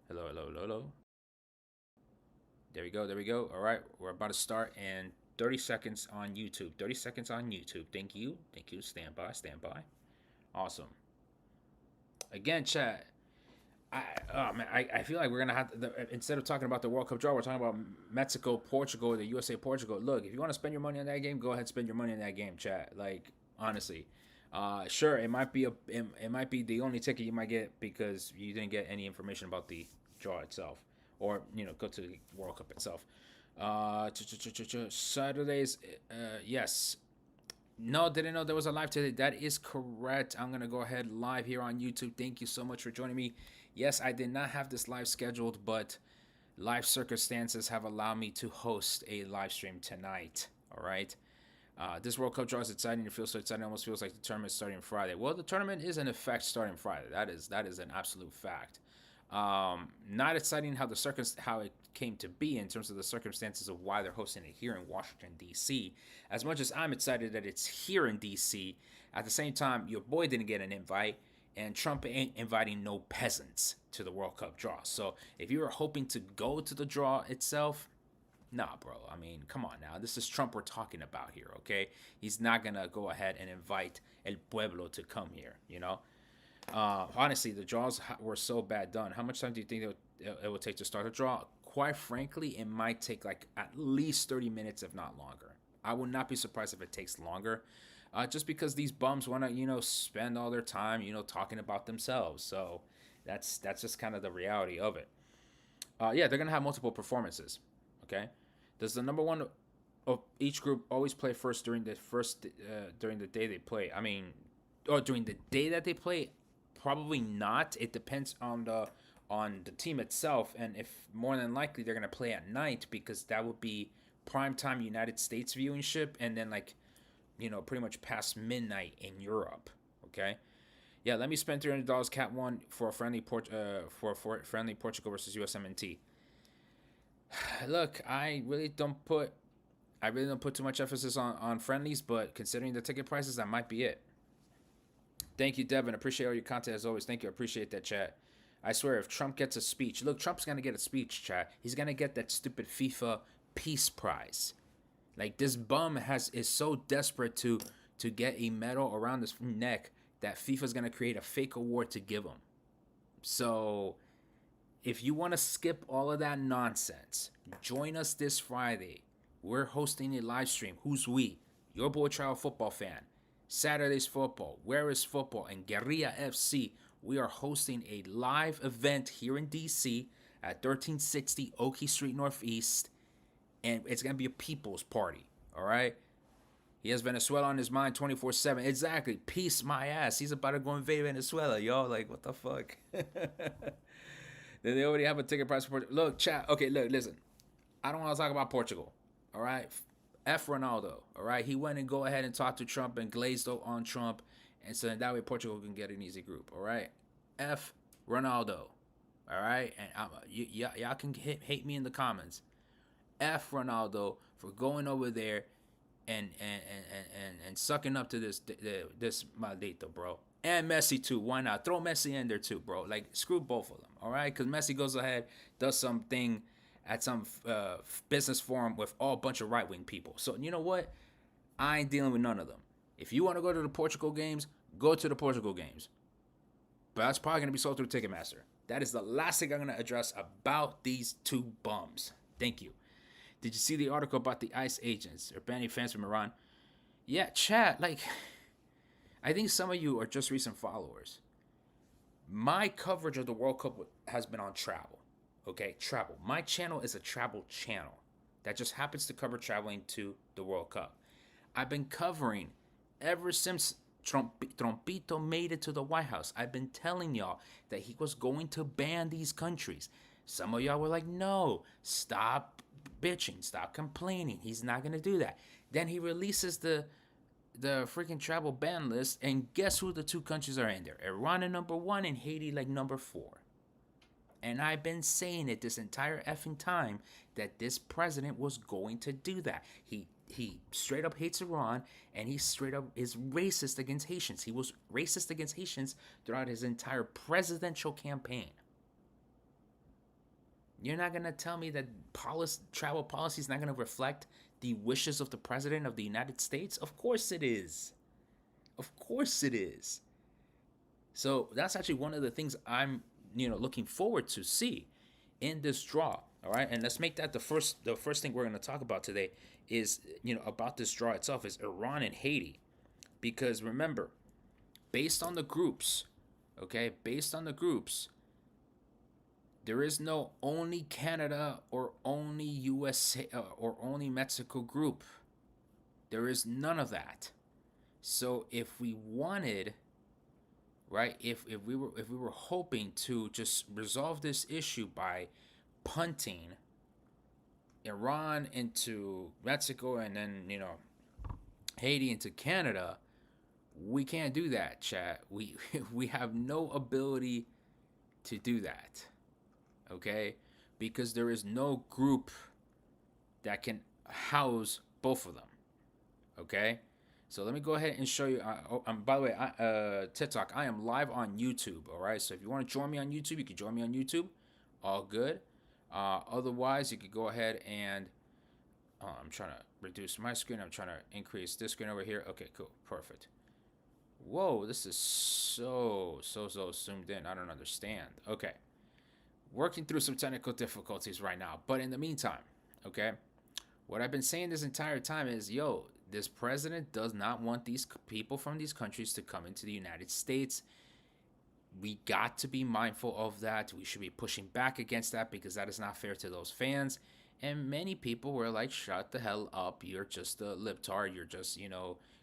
Hello, hello, hello, hello. There we go, there we go. All right, we're about to start in 30 seconds on YouTube. 30 seconds on YouTube. Thank you. Thank you. Stand by, stand by. Awesome. Again, chat. Oh man, I feel like we're gonna have to, instead of talking about the World Cup draw, we're talking about Mexico, Portugal, or the USA, Portugal. Look, if you want to spend your money on that game, go ahead and spend your money on that game, chat. Like honestly, sure, it might be the only ticket you might get because you didn't get any information about the draw itself, or go to the World Cup itself. Saturdays, yes, no, didn't know there was a live today. That is correct. I'm gonna go ahead live here on YouTube. Thank you so much for joining me. Yes, I did not have this live scheduled, but life circumstances have allowed me to host a live stream tonight. All right. This World Cup draw is exciting. It feels so exciting. It almost feels like the tournament is starting Friday. Well, the tournament is in effect starting Friday. That is an absolute fact. Not exciting how it came to be in terms of the circumstances of why they're hosting it here in Washington D.C. As much as I'm excited that it's here in D.C., at the same time, your boy didn't get an invite, and Trump ain't inviting no peasants to the World Cup draw. So if you were hoping to go to the draw itself, nah, bro. I mean, come on now. This is Trump we're talking about here, okay? He's not gonna go ahead and invite El Pueblo to come here, you know? Honestly, the draws were so bad done. How much time do you think it would take to start a draw? Quite frankly, it might take like at least 30 minutes, if not longer. I would not be surprised if it takes longer, just because these bums want to, spend all their time, talking about themselves. So that's just kind of the reality of it. Yeah, they're gonna have multiple performances. Okay, does the number one of each group always play first during the day they play? I mean, or during the day that they play? Probably not. It depends on the team itself, and if more than likely they're gonna play at night because that would be prime time United States viewership, and then like pretty much past midnight in Europe. Okay, yeah. Let me spend $300 Cat one for a friendly Portugal versus USMNT. Look, I really don't put too much emphasis on friendlies, but considering the ticket prices, that might be it. Thank you, Devin. Appreciate all your content as always. Thank you. I appreciate that, chat. I swear, if Trump gets a speech, look, Trump's gonna get a speech, chat. He's gonna get that stupid FIFA Peace Prize. Like this bum is so desperate to get a medal around his neck that FIFA's gonna create a fake award to give him. So if you want to skip all of that nonsense, join us this Friday. We're hosting a live stream. Who's we? Your boy Child Football Fan. Saturday's Football, Where is Football, and Guerrilla FC. We are hosting a live event here in DC at 1360 Oakey Street Northeast, and it's gonna be a people's party. All right. He has Venezuela on his mind 24/7. Exactly. Peace my ass. He's about to go invade Venezuela, yo. Like, what the fuck? They already have a ticket price for Portugal. Look, chat. Okay, look, listen. I don't want to talk about Portugal. All right. F Ronaldo. All right. He went and go ahead and talked to Trump and glazed on Trump. And so that way Portugal can get an easy group. All right. F Ronaldo. All right. And y'all can hate me in the comments. F Ronaldo for going over there and sucking up to this maldito, bro. And Messi too. Why not? Throw Messi in there too, bro. Like screw both of them. All right, because Messi goes ahead, does something at some business forum with all bunch of right wing people. So you know what? I ain't dealing with none of them. If you want to go to the Portugal games, go to the Portugal games. But that's probably gonna be sold through Ticketmaster. That is the last thing I'm gonna address about these two bums. Thank you. Did you see the article about the ICE agents or banning fans from Iran? Yeah, chat. Like, I think some of you are just recent followers. My coverage of the World Cup has been on travel. Okay, travel. My channel is a travel channel that just happens to cover traveling to the World Cup. I've been covering ever since Trumpito made it to the White House. I've been telling y'all that he was going to ban these countries. Some of y'all were like, no, stop bitching, stop complaining. He's not going to do that. Then he releases the freaking travel ban list, and guess who the two countries are in there? Iran at number 1 and Haiti like number 4. And I've been saying it this entire effing time that this president was going to do that. He straight up hates Iran, and he straight up is racist against Haitians. He was racist against Haitians throughout his entire presidential campaign. You're not gonna tell me that travel policy is not gonna reflect the wishes of the president of the United States? Of course it is. Of course it is. So that's actually one of the things I'm, looking forward to see in this draw. All right, and let's make that the first thing we're going to talk about today is, about this draw itself, is Iran and Haiti. Because remember, based on the groups, okay, based on the groups, there is no only Canada or only USA or only Mexico group. There is none of that. So if we wanted, right, if we were hoping to just resolve this issue by punting Iran into Mexico and then, Haiti into Canada, we can't do that, chat. We we have no ability to do that. Okay? Because there is no group that can house both of them. Okay? So let me go ahead and show you. By the way, TikTok, I am live on YouTube. All right. So if you want to join me on YouTube, you can join me on YouTube. All good. Otherwise, you could go ahead and I'm trying to reduce my screen. I'm trying to increase this screen over here. Okay, cool. Perfect. Whoa, this is so zoomed in. I don't understand. Okay. Working through some technical difficulties right now. But in the meantime, okay, what I've been saying this entire time is, yo, this president does not want these people from these countries to come into the United States. We got to be mindful of that. We should be pushing back against that because that is not fair to those fans. And many people were like, shut the hell up. You're just a libtard. You're just,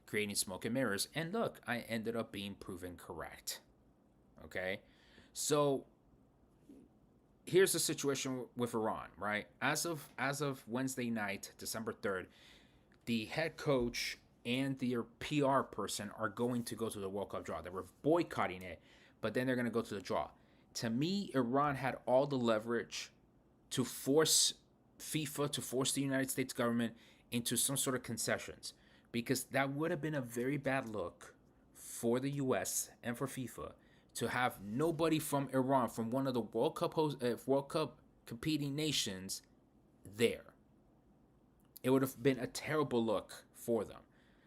creating smoke and mirrors. And look, I ended up being proven correct. Okay? So here's the situation with Iran, right? As of Wednesday night, December 3rd, the head coach and their PR person are going to go to the World Cup draw. They were boycotting it, but then they're going to go to the draw. To me, Iran had all the leverage to force FIFA, to force the United States government into some sort of concessions, because that would have been a very bad look for the US and for FIFA to have nobody from Iran, from one of the World Cup competing nations, there. It would have been a terrible look for them.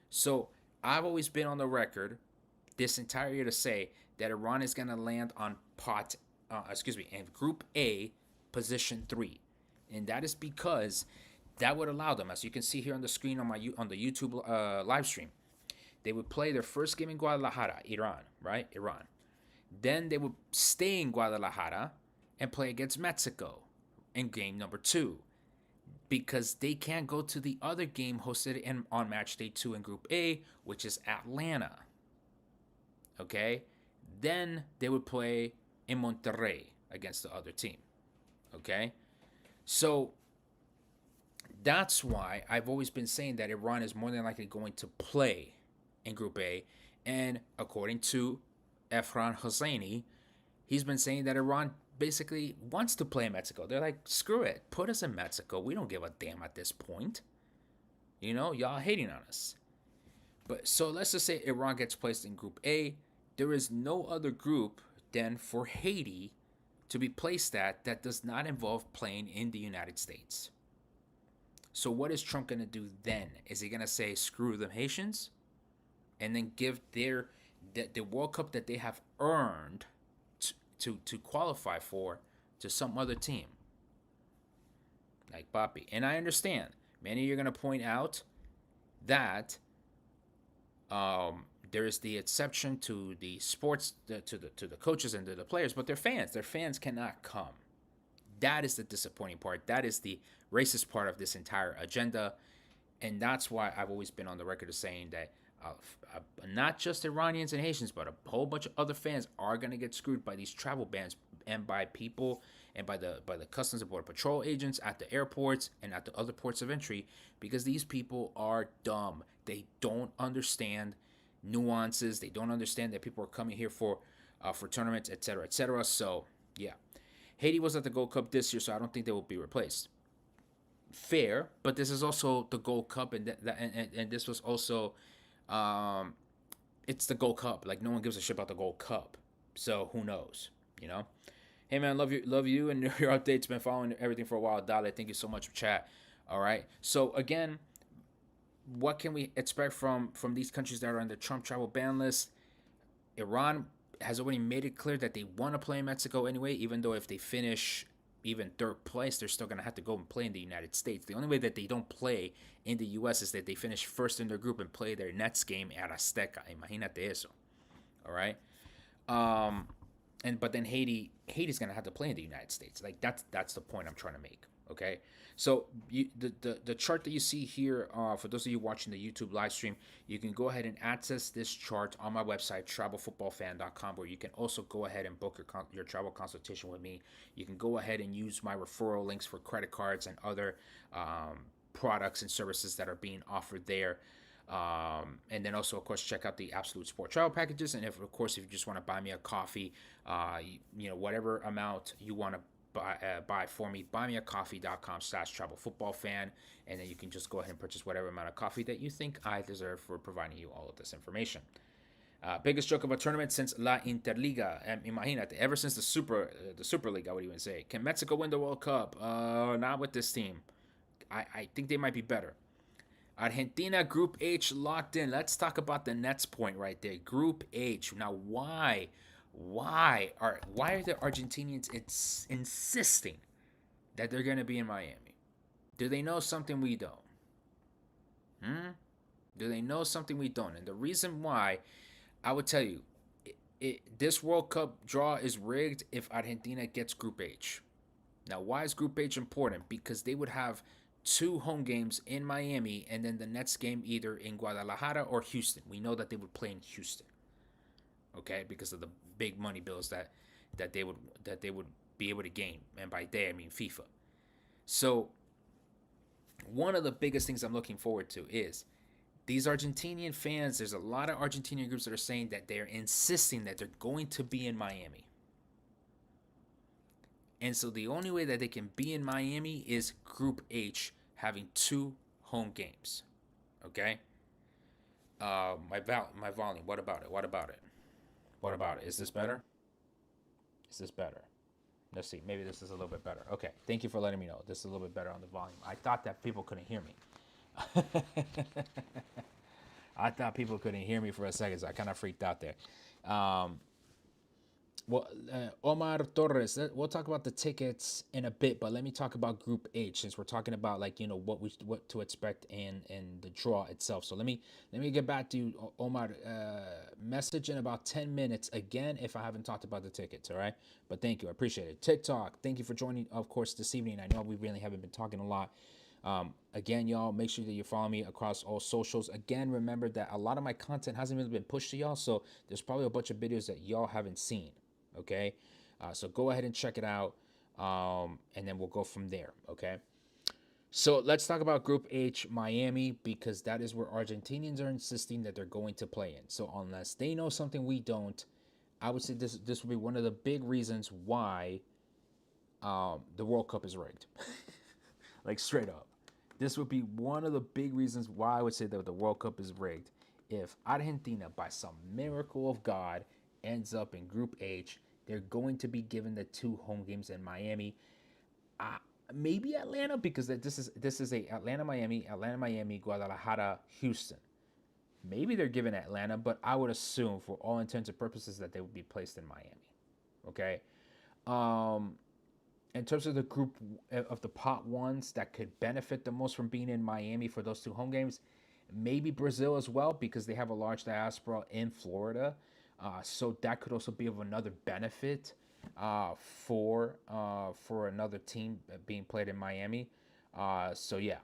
So I've always been on the record this entire year to say that Iran is going to land on in Group A, position 3, and that is because that would allow them, as you can see here on the screen on the YouTube live stream, they would play their first game in Guadalajara, Iran, right? Iran. Then they would stay in Guadalajara and play against Mexico in game number 2, because they can't go to the other game hosted on match day 2 in Group A, which is Atlanta. Okay? Then they would play in Monterrey against the other team. Okay? So that's why I've always been saying that Iran is more than likely going to play in Group A. And according to Efran Hosseini, he's been saying that Iran basically wants to play in Mexico. They're like, screw it, put us in Mexico. We don't give a damn at this point. Y'all hating on us. But so let's just say Iran gets placed in Group A. There is no other group then for Haiti to be placed at that does not involve playing in the United States. So what is Trump going to do then? Is he going to say, screw them Haitians? And then give the World Cup that they have earned to qualify for to some other team like Papi? And I understand many of you are going to point out that there is the exception to the sports, to the coaches and to the players, but their fans cannot come. That is the disappointing part. That is the racist part of this entire agenda, and that's why I've always been on the record of saying that not just Iranians and Haitians, but a whole bunch of other fans are going to get screwed by these travel bans and by people and by the Customs and Border Patrol agents at the airports and at the other ports of entry, because these people are dumb. They don't understand nuances. They don't understand that people are coming here for tournaments, etc., etc. So yeah, Haiti was at the Gold Cup this year, so I don't think they will be replaced. Fair, but this is also the Gold Cup, and this was also it's the Gold Cup. Like, no one gives a shit about the Gold Cup, so who knows, Hey man, love you, and your updates. Been following everything for a while, Dale. Thank you so much for chat. All right. So again, what can we expect from these countries that are on the Trump travel ban list? Iran has already made it clear that they want to play in Mexico anyway, even though if they finish even third place, they're still gonna have to go and play in the United States. The only way that they don't play in the U.S. is that they finish first in their group and play their next game at Azteca. Imagínate eso. All right. Um, and but then Haiti's gonna have to play in the United States. Like that's the point I'm trying to make. Okay, so the chart that you see here, for those of you watching the YouTube live stream, you can go ahead and access this chart on my website travelfootballfan.com, where you can also go ahead and book your travel consultation with me. You can go ahead and use my referral links for credit cards and other products and services that are being offered there. And then also, of course, check out the Absolute Sport travel packages. And if, of course, if you just want to buy me a coffee, whatever amount you want to buy for me, buymeacoffee.com/travel football fan. And then you can just go ahead and purchase whatever amount of coffee that you think I deserve for providing you all of this information. Biggest joke of a tournament since La Interliga. Imagínate, ever since the Super League, I would even say. Can Mexico win the World Cup? Not with this team. I think they might be better. Argentina Group H locked in. Let's talk about the Nets point right there. Group H. Now, why are the Argentinians insisting that they're going to be in Miami? Do they know something we don't? Hmm? Do they know something we don't? And the reason why, I would tell you, this World Cup draw is rigged if Argentina gets Group H. Now, why is Group H important? Because they would have two home games in Miami and then the next game either in Guadalajara or Houston. We know that they would play in Houston, okay, because of the big money bills that they would be able to gain, and by they I mean FIFA. So one of the biggest things I'm looking forward to is these Argentinian fans. There's a lot of Argentinian groups that are saying that they're insisting that they're going to be in Miami. And so the only way that they can be in Miami is Group H having two home games. Okay? My volume. What about it? What about it? What about it? Is this better? Is this better? Let's see. Maybe this is a little bit better. Okay. Thank you for letting me know. This is a little bit better on the volume. I thought that people couldn't hear me. I thought people couldn't hear me for a second, so I kind of freaked out there. Um, Omar Torres. We'll talk about the tickets in a bit, but let me talk about Group H since we're talking about like what to expect in the draw itself. So let me get back to you, Omar. Message in about 10 minutes again if I haven't talked about the tickets. All right, but thank you, I appreciate it. TikTok, thank you for joining, of course, this evening. I know we really haven't been talking a lot. Again, y'all, make sure that you follow me across all socials. Again, remember that a lot of my content hasn't really been pushed to y'all, so there's probably a bunch of videos that y'all haven't seen. Okay, so go ahead and check it out, and then we'll go from there. Okay, so let's talk about Group H, Miami, because that is where Argentinians are insisting that they're going to play in. So unless they know something we don't, I would say this will be one of the big reasons why the World Cup is rigged. Like straight up, this would be one of the big reasons why I would say that the World Cup is rigged. If Argentina, by some miracle of God, ends up in Group H, they're going to be given the two home games in Miami. Maybe Atlanta, because this is a Atlanta, Miami, Guadalajara, Houston. Maybe they're given Atlanta, but I would assume, for all intents and purposes, that they would be placed in Miami. Okay. In terms of the group of the pot ones that could benefit the most from being in Miami for those two home games, maybe Brazil as well, because they have a large diaspora in Florida. So that could also be of another benefit for another team being played in Miami. So yeah,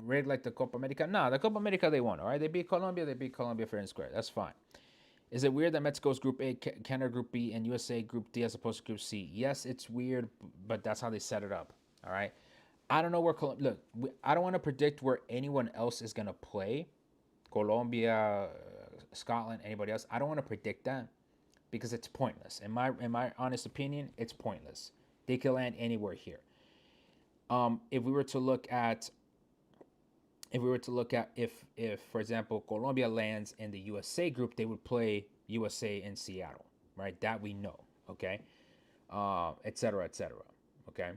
rigged like the Copa America. No, the Copa America they won. All right, they beat Colombia. They beat Colombia fair and square. That's fine. Is it weird that Mexico's Group A, Canada Group B, and USA Group D as opposed to Group C? Yes, it's weird, but that's how they set it up. All right. I don't know where look. I don't want to predict where anyone else is gonna play. Colombia, Scotland, anybody else. I don't want to predict that because it's pointless. In my honest opinion, it's pointless. They can land anywhere here. If we were to look at if for example Colombia lands in the USA group, they would play USA in Seattle, right? That we know, okay? etc., etc. Okay,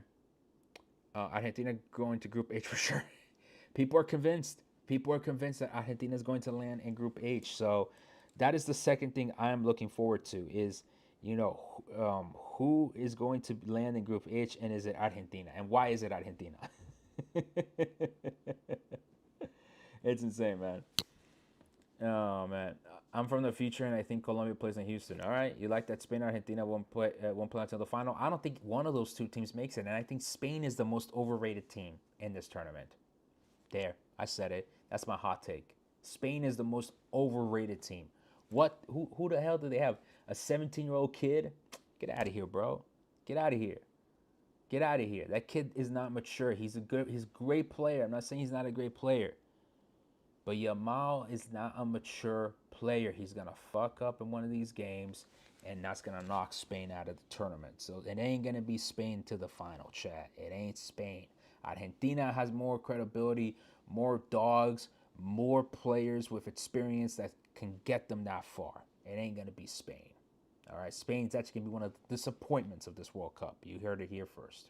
Argentina going to Group H for sure. People are convinced. People are convinced that Argentina is going to land in Group H. So that is the second thing I am looking forward to is, who is going to land in Group H, and is it Argentina, and why is it Argentina? It's insane, man. Oh man, I'm from the future, and I think Colombia plays in Houston. All right, you like that Spain Argentina won't play until the final? I don't think one of those two teams makes it, and I think Spain is the most overrated team in this tournament. There, I said it. That's my hot take. Spain is the most overrated team. What? Who the hell do they have? A 17-year-old kid? Get out of here, bro. Get out of here. Get out of here. That kid is not mature. He's a great player. I'm not saying he's not a great player. But Yamal is not a mature player. He's gonna fuck up in one of these games, and that's gonna knock Spain out of the tournament. So it ain't gonna be Spain to the final, chat. It ain't Spain. Argentina has more credibility, more dogs, more players with experience that can get them that far. It ain't gonna be Spain. All right, Spain's actually gonna be one of the disappointments of this World Cup. You heard it here first.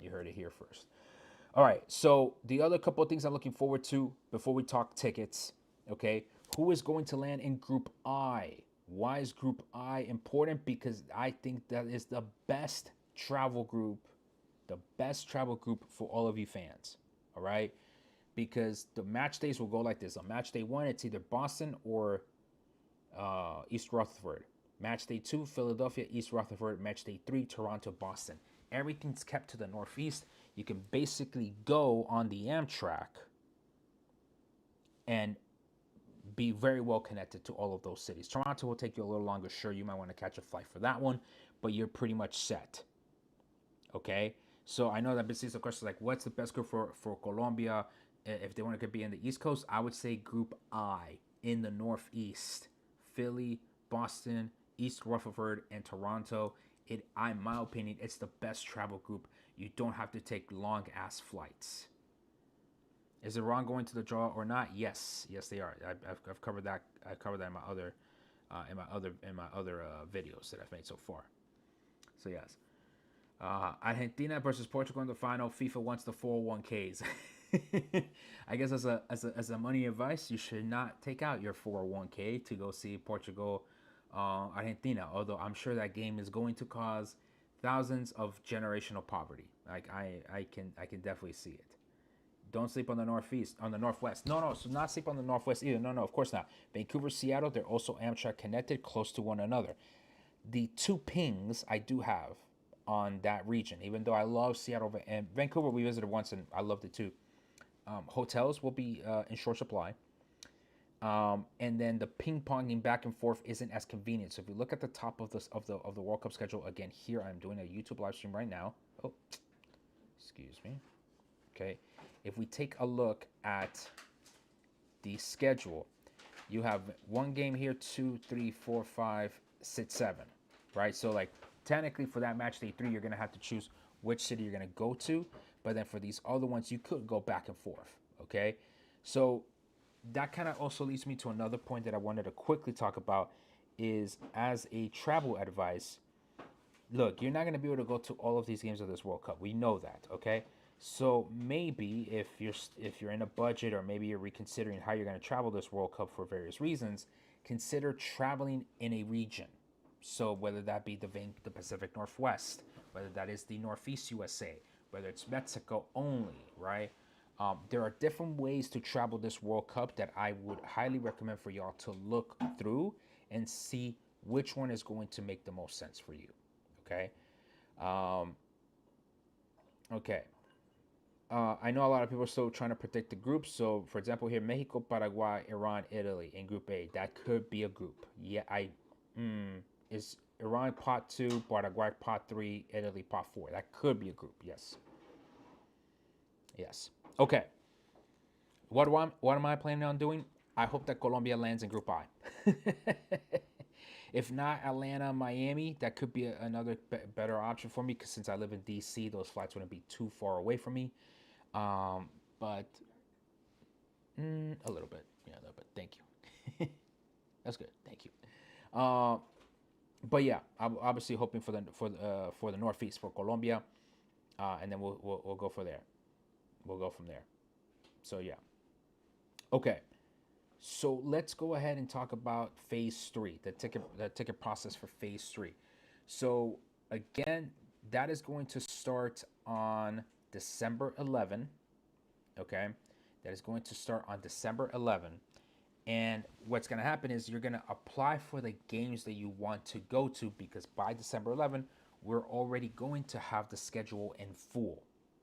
You heard it here first. All right. So the other couple of things I'm looking forward to before we talk tickets, okay? Who is going to land in Group I? Why is Group I important? Because I think that is the best travel group for all of you fans. All right. Because the match days will go like this. On match day one, it's either Boston or East Rutherford. Match day two, Philadelphia, East Rutherford. Match day three, Toronto, Boston. Everything's kept to the Northeast. You can basically go on the Amtrak and be very well connected to all of those cities. Toronto will take you a little longer. Sure, you might want to catch a flight for that one, but you're pretty much set. Okay. So I know that this is a question like, what's the best group for Colombia if they want to be in the East Coast? I would say Group I in the Northeast: Philly, Boston, East Rutherford, and Toronto. In my opinion, it's the best travel group. You don't have to take long ass flights. Is Iran going to the draw or not? Yes, yes they are. I've covered that. I covered that in my other videos that I've made so far. So yes, Argentina versus Portugal in the final. FIFA wants the 401ks. I guess as a money advice, you should not take out your 401k to go see Portugal, Argentina. Although I'm sure that game is going to cause thousands of generational poverty. Like I can definitely see it. Don't sleep on the northeast, on the northwest. No, no, so not sleep on the northwest either. No, no, of course not. Vancouver, Seattle, they're also Amtrak connected, close to one another. The two pings I do have on that region, even though I love Seattle and Vancouver, we visited once and I loved it too. Hotels will be in short supply. And then the ping ponging back and forth isn't as convenient. So if you look at the top of the World Cup schedule again, here I'm doing a YouTube live stream right now. Oh, excuse me. Okay, if we take a look at the schedule, you have one game here, two, three, four, five, six, seven, right? So like technically for that match day three, you're gonna have to choose which city you're gonna go to. But then for these other ones, you could go back and forth. Okay, so that kind of also leads me to another point that I wanted to quickly talk about is as a travel advice. Look, you're not going to be able to go to all of these games of this World Cup. We know that, okay? So maybe if you're in a budget or maybe you're reconsidering how you're going to travel this World Cup for various reasons, consider traveling in a region. So whether that be the Pacific Northwest, whether that is the Northeast USA, whether it's Mexico only, right? There are different ways to travel this World Cup that I would highly recommend for y'all to look through and see which one is going to make the most sense for you. Okay. Um, okay. I know a lot of people are still trying to predict the groups. So, for example, here Mexico, Paraguay, Iran, Italy in Group A. That could be a group. Yeah, is Iran pot two, Paraguay pot three, Italy pot four. That could be a group. Yes. Yes. Okay. What am I planning on doing? I hope that Colombia lands in Group I. If not Atlanta, Miami, that could be another better option for me because since I live in DC, those flights wouldn't be too far away from me. But a little bit, yeah, a little bit. Thank you. That's good. Thank you. But yeah, I'm obviously hoping for the Northeast for Colombia, and then we'll go for there. We'll go from there. So yeah, okay. So let's go ahead and talk about phase three, the ticket process for phase three. So again, that is going to start on December 11. Okay, that is going to start on December 11. And what's going to happen is you're going to apply for the games that you want to go to because by December 11, we're already going to have the schedule in full.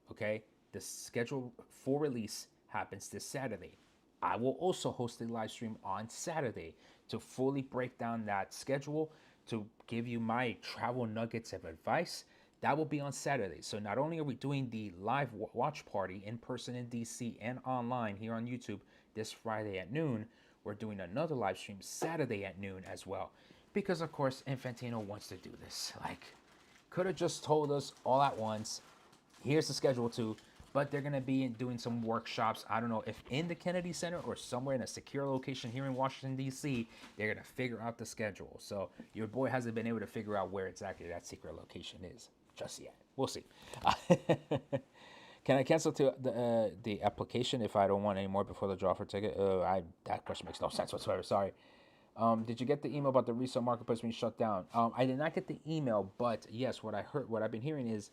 Okay? The schedule for release happens this Saturday. I will also host a live stream on Saturday to fully break down that schedule, to give you my travel nuggets of advice. That will be on Saturday. So not only are we doing the live watch party in person in DC and online here on YouTube this Friday at noon, we're doing another live stream Saturday at noon as well. Because of course Infantino wants to do this. Like, could have just told us all at once, here's the schedule too. But they're gonna be doing some workshops. I don't know if in the Kennedy Center or somewhere in a secure location here in Washington D.C. They're gonna figure out the schedule. So your boy hasn't been able to figure out where exactly that secret location is just yet. We'll see. Can I cancel to the application if I don't want any more before the draw for ticket? That question makes no sense whatsoever. Sorry. Did you get the email about the resale marketplace being shut down? I did not get the email, but yes, what I've been hearing is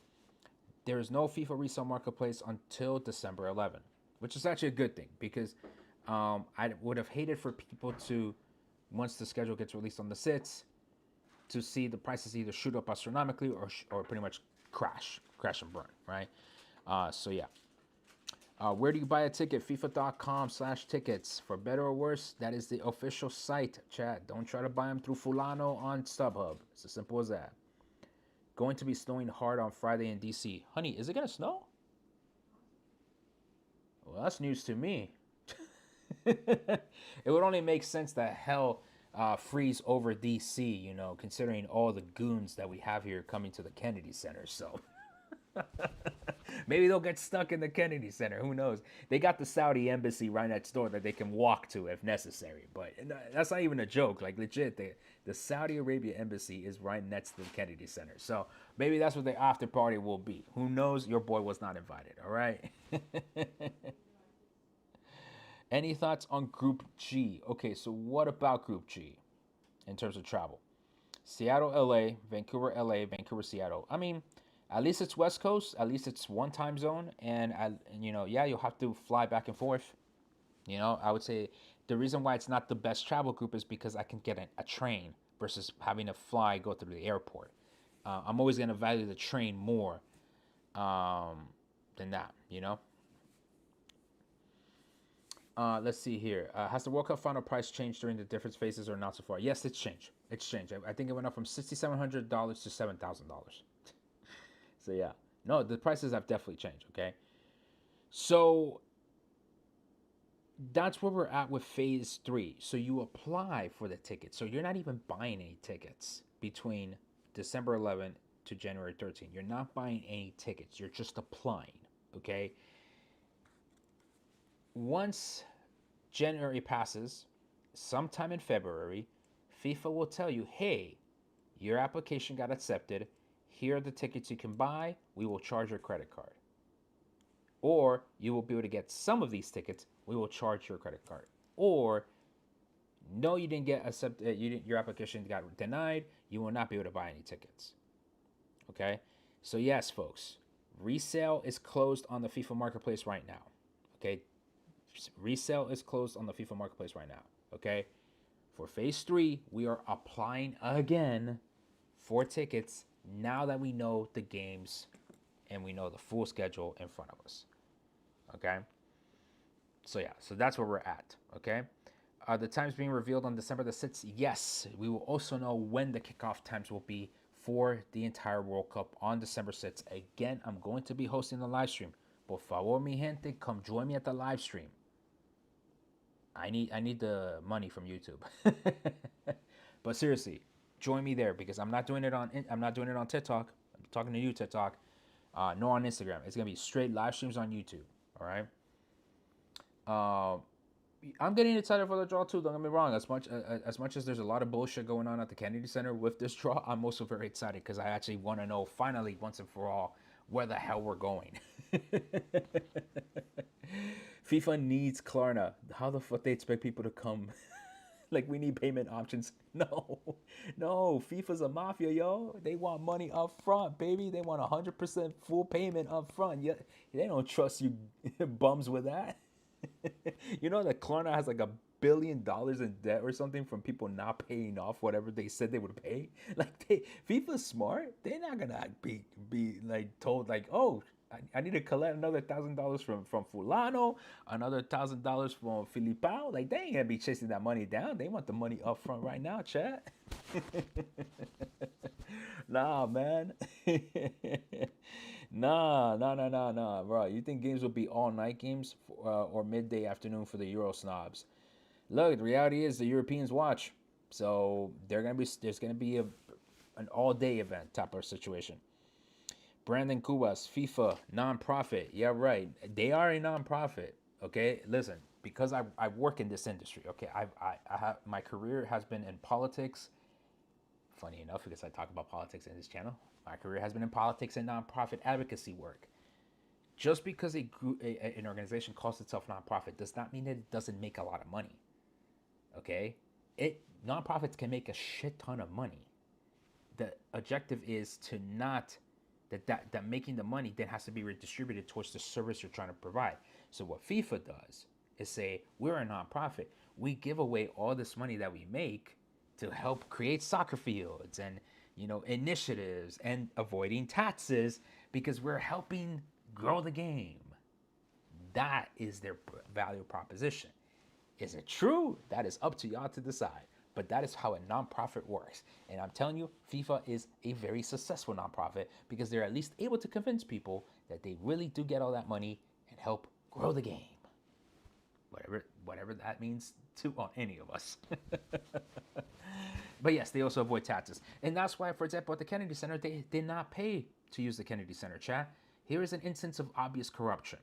there is no FIFA resale marketplace until December 11th, which is actually a good thing because I would have hated for people to, once the schedule gets released on the sits, to see the prices either shoot up astronomically or pretty much crash and burn, right? So yeah. Where do you buy a ticket? FIFA.com/tickets. For better or worse, that is the official site, chat. Don't try to buy them through Fulano on StubHub. It's as simple as that. Going to be snowing hard on Friday in DC. Honey, is it going to snow? Well, that's news to me. It would only make sense that hell freeze over DC, considering all the goons that we have here coming to the Kennedy Center. So maybe they'll get stuck in the Kennedy Center. Who knows? They got the Saudi embassy right next door that they can walk to if necessary. But that's not even a joke. Like, legit, the Saudi Arabia embassy is right next to the Kennedy Center. So maybe that's what the after party will be. Who knows? Your boy was not invited. All right. Any thoughts on Group G? Okay, so what about Group G in terms of travel? Seattle, LA, Vancouver, LA, Vancouver, Seattle. I mean, at least it's West Coast. At least it's one time zone, and yeah, you'll have to fly back and forth. I would say the reason why it's not the best travel group is because I can get a train versus having to fly go through the airport. I'm always gonna value the train more than that. Let's see here. Has the World Cup final price changed during the different phases or not so far? Yes, it's changed. It's changed. I think it went up from $6,700 to $7,000. So yeah, no, the prices have definitely changed. Okay, so that's where we're at with phase three. So you apply for the ticket. So you're not even buying any tickets between December 11th to January 13th. You're not buying any tickets. You're just applying. Okay. Once January passes, sometime in February, FIFA will tell you, hey, your application got accepted. Here are the tickets you can buy. We will charge your credit card. Or you will be able to get some of these tickets. We will charge your credit card. Or no, you didn't get accepted. Your application got denied. You will not be able to buy any tickets. Okay. So yes, folks, resale is closed on the FIFA marketplace right now. Okay. Resale is closed on the FIFA marketplace right now. Okay. For phase three, we are applying again for tickets now that we know the games and we know the full schedule in front of us. Okay. So yeah, so that's where we're at. Okay. Are the times being revealed on December the 6th? Yes. We will also know when the kickoff times will be for the entire World Cup on December 6th. Again, I'm going to be hosting the live stream. Por favor, mi gente, come join me at the live stream. I need the money from YouTube. But seriously, join me there because I'm not doing it on TikTok. I'm talking to you, TikTok. Nor on Instagram. It's gonna be straight live streams on YouTube. All right. I'm getting excited for the draw too. Don't get me wrong. As much as there's a lot of bullshit going on at the Kennedy Center with this draw, I'm also very excited because I actually want to know finally once and for all where the hell we're going. FIFA needs Klarna. How the fuck they expect people to come? Like we need payment options. No, no. FIFA's a mafia, yo. They want money up front, baby. They want 100% full payment up front. Yeah, they don't trust you bums with that. You know that Klarna has like $1 billion in debt or something from people not paying off whatever they said they would pay. Like FIFA's smart. They're not gonna be like told like, oh, I need to collect another $1,000 from Fulano, another $1,000 from Filipao. Like they ain't gonna be chasing that money down. They want the money up front right now, chat. Nah, man. Nah, bro. You think games will be all night games or midday afternoon for the Euro snobs? Look, the reality is the Europeans watch, so there's gonna be an all day event type of situation. Brandon Cubas, FIFA, nonprofit. Yeah, right. They are a nonprofit. Okay, listen, because I work in this industry. Okay, I have my career has been in politics. Funny enough, because I talk about politics in this channel, my career has been in politics and nonprofit advocacy work. Just because an organization calls itself nonprofit does not mean that it doesn't make a lot of money. Okay, it nonprofits can make a shit ton of money. The objective is to not that making the money then has to be redistributed towards the service you're trying to provide. So what FIFA does is say we're a nonprofit. We give away all this money that we make to help create soccer fields and initiatives and avoiding taxes because we're helping grow the game. That is their value proposition. Is it true? That is up to y'all to decide. But that is how a nonprofit works. And I'm telling you, FIFA is a very successful nonprofit because they're at least able to convince people that they really do get all that money and help grow the game. Whatever that means to any of us. But yes, they also avoid taxes. And that's why, for example, at the Kennedy Center, they did not pay to use the Kennedy Center, chat. Here is an instance of obvious corruption.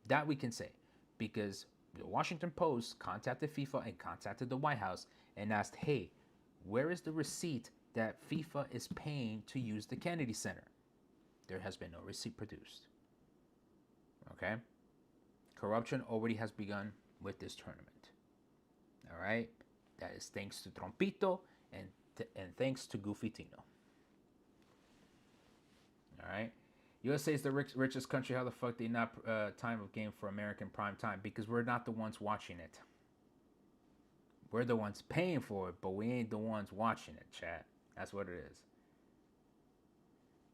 That we can say. Because the Washington Post contacted FIFA and contacted the White House and asked, hey, where is the receipt that FIFA is paying to use the Kennedy Center? There has been no receipt produced. Okay? Corruption already has begun with this tournament. All right? That is thanks to Trompito and thanks to Goofy Tino. All right? USA is the richest country. How the fuck they not time of game for American prime time? Because we're not the ones watching it. We're the ones paying for it, but we ain't the ones watching it, chat. That's what it is.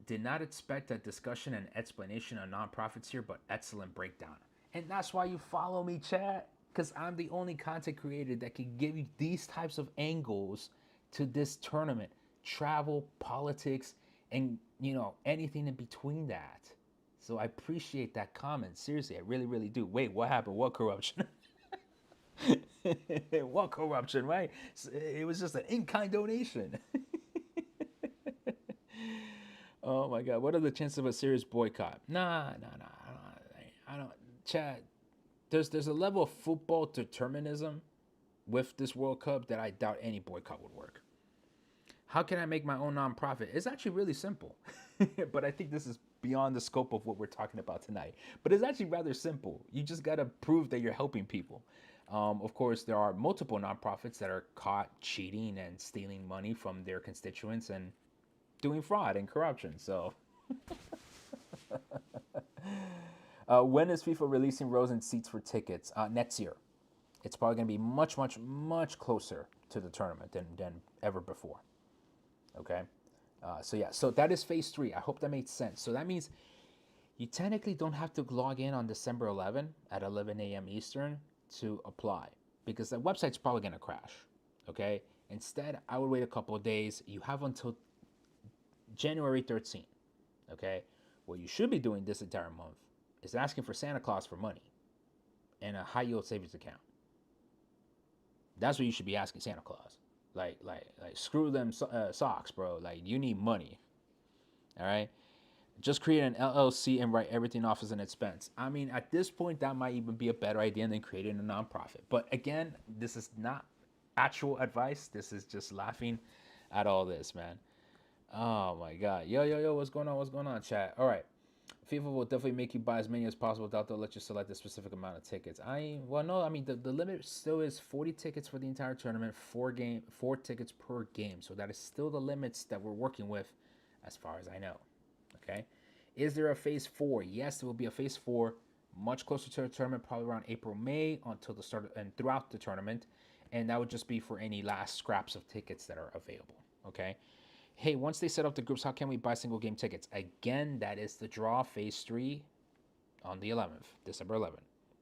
Did not expect a discussion and explanation on nonprofits here, but excellent breakdown. And that's why you follow me, chat. Because I'm the only content creator that can give you these types of angles to this tournament. Travel, politics, and anything in between that. So I appreciate that comment. Seriously, I really, really do. Wait, what happened? What corruption? What corruption, right? It was just an in-kind donation. Oh my God, what are the chances of a serious boycott? Nah. I don't. Chad, there's a level of football determinism with this World Cup that I doubt any boycott would work. How can I make my own nonprofit? It's actually really simple, but I think this is beyond the scope of what we're talking about tonight. But it's actually rather simple. You just got to prove that you're helping people. Of course, there are multiple nonprofits that are caught cheating and stealing money from their constituents and doing fraud and corruption. So, when is FIFA releasing rows and seats for tickets? Next year. It's probably going to be much, much, much closer to the tournament than ever before. Okay? So that is phase 3. I hope that made sense. So that means you technically don't have to log in on December 11 at 11 a.m. Eastern to apply because the website's probably going to crash. Okay? Instead, I would wait a couple of days. You have until January 13th. Okay? What you should be doing this entire month is asking for Santa Claus for money and a high yield savings account. That's what you should be asking Santa Claus. Like screw them socks, bro. Like, you need money. All right? Just create an LLC and write everything off as an expense. I mean, at this point, that might even be a better idea than creating a nonprofit. But again, this is not actual advice. This is just laughing at all this, man. Oh my god. Yo, yo, yo, what's going on? What's going on, chat? All right. FIFA will definitely make you buy as many as possible without they'll let you select a specific amount of tickets. Well no, I mean the limit still is 40 tickets for the entire tournament, four tickets per game. So that is still the limits that we're working with as far as I know. Okay. Is there a phase four? Yes, there will be a phase four, much closer to the tournament, probably around April, May, until the start and throughout the tournament. And that would just be for any last scraps of tickets that are available. Okay. Hey, once they set up the groups, how can we buy single game tickets? Again, that is the draw phase three on the 11th, December 11th.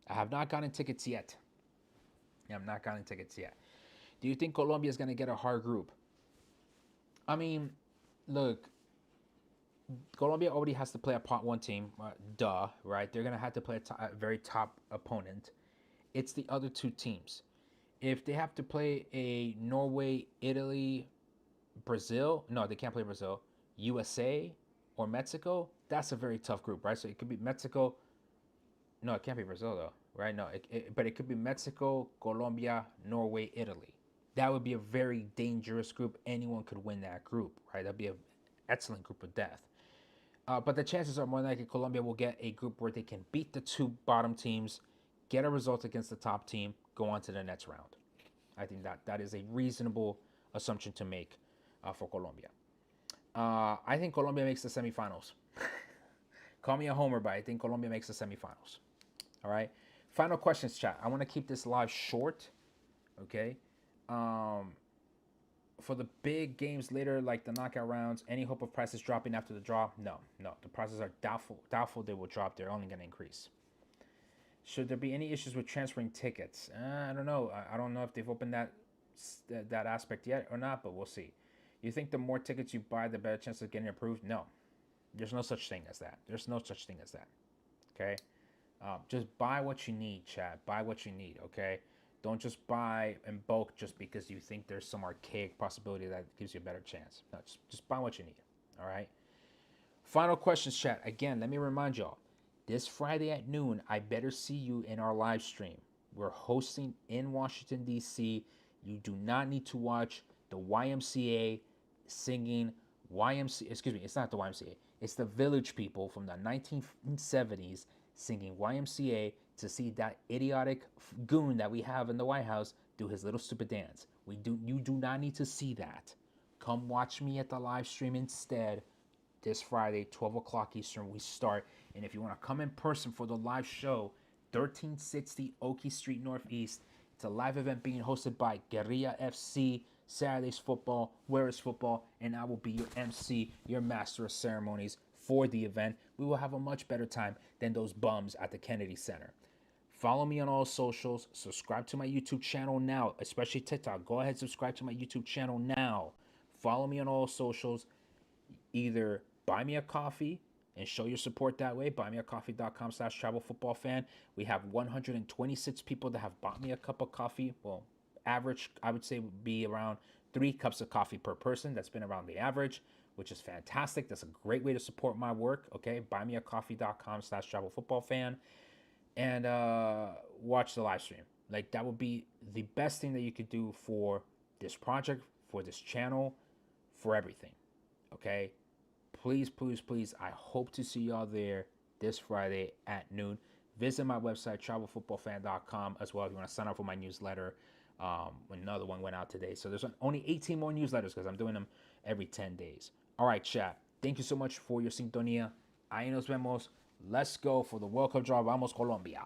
I have not gotten tickets yet. I have not gotten tickets yet. Do you think Colombia is going to get a hard group? I mean, look, Colombia already has to play a pot one team. Duh, right? They're going to have to play a very top opponent. It's the other two teams. If they have to play a Norway, Italy, Brazil, no, they can't play Brazil, USA, or Mexico, that's a very tough group, right? So it could be Mexico. No, it can't be Brazil, though, right? No, but it could be Mexico, Colombia, Norway, Italy. That would be a very dangerous group. Anyone could win that group, right? That'd be an excellent group of death. But the chances are more likely Colombia will get a group where they can beat the two bottom teams, get a result against the top team, go on to the next round. I think that is a reasonable assumption to make for Colombia. I think Colombia makes the semifinals. Call me a homer, but I think Colombia makes the semifinals. All right. Final questions, chat. I want to keep this live short. Okay. Um, for the big games later, like the knockout rounds, any hope of prices dropping after the draw? No, no. The prices are doubtful. Doubtful they will drop. They're only going to increase. Should there be any issues with transferring tickets? I don't know. I don't know if they've opened that aspect yet or not, but we'll see. You think the more tickets you buy, the better chance of getting approved? No, there's no such thing as that. There's no such thing as that. Okay, just buy what you need, Chad. Buy what you need. Okay, don't just buy in bulk just because you think there's some archaic possibility that gives you a better chance. No, just buy what you need. All right. Final questions, chat. Again, let me remind y'all. This Friday at noon, I better see you in our live stream. We're hosting in Washington, D.C. You do not need to watch the YMCA singing YMCA. Excuse me, it's not the YMCA. It's the Village People from the 1970s singing YMCA to see that idiotic goon that we have in the White House do his little stupid dance. You do not need to see that. Come watch me at the live stream instead. This Friday, 12 o'clock Eastern, we start. And if you want to come in person for the live show, 1360 Oakey Street Northeast. It's a live event being hosted by Guerrilla FC, Saturdays Football, Where is Football, and I will be your MC, your master of ceremonies for the event. We will have a much better time than those bums at the Kennedy Center. Follow me on all socials. Subscribe to my YouTube channel now, especially TikTok. Go ahead, subscribe to my YouTube channel now. Follow me on all socials. Either buy me a coffee and show your support that way. Buymeacoffee.com/travelfootballfan. We have 126 people that have bought me a cup of coffee. Well, average, I would say, would be around 3 cups of coffee per person. That's been around the average, which is fantastic. That's a great way to support my work. Okay, buymeacoffee.com/travelfootballfan and watch the live stream. Like, that would be the best thing that you could do for this project, for this channel, for everything. Okay, please, please, please, I hope to see y'all there this Friday at noon. Visit my website, travelfootballfan.com, as well if you want to sign up for my newsletter. Another one went out today. So there's only 18 more newsletters because I'm doing them every 10 days. All right, chat. Thank you so much for your sintonía. Ahí nos vemos. Let's go for the World Cup draw. Vamos, Colombia.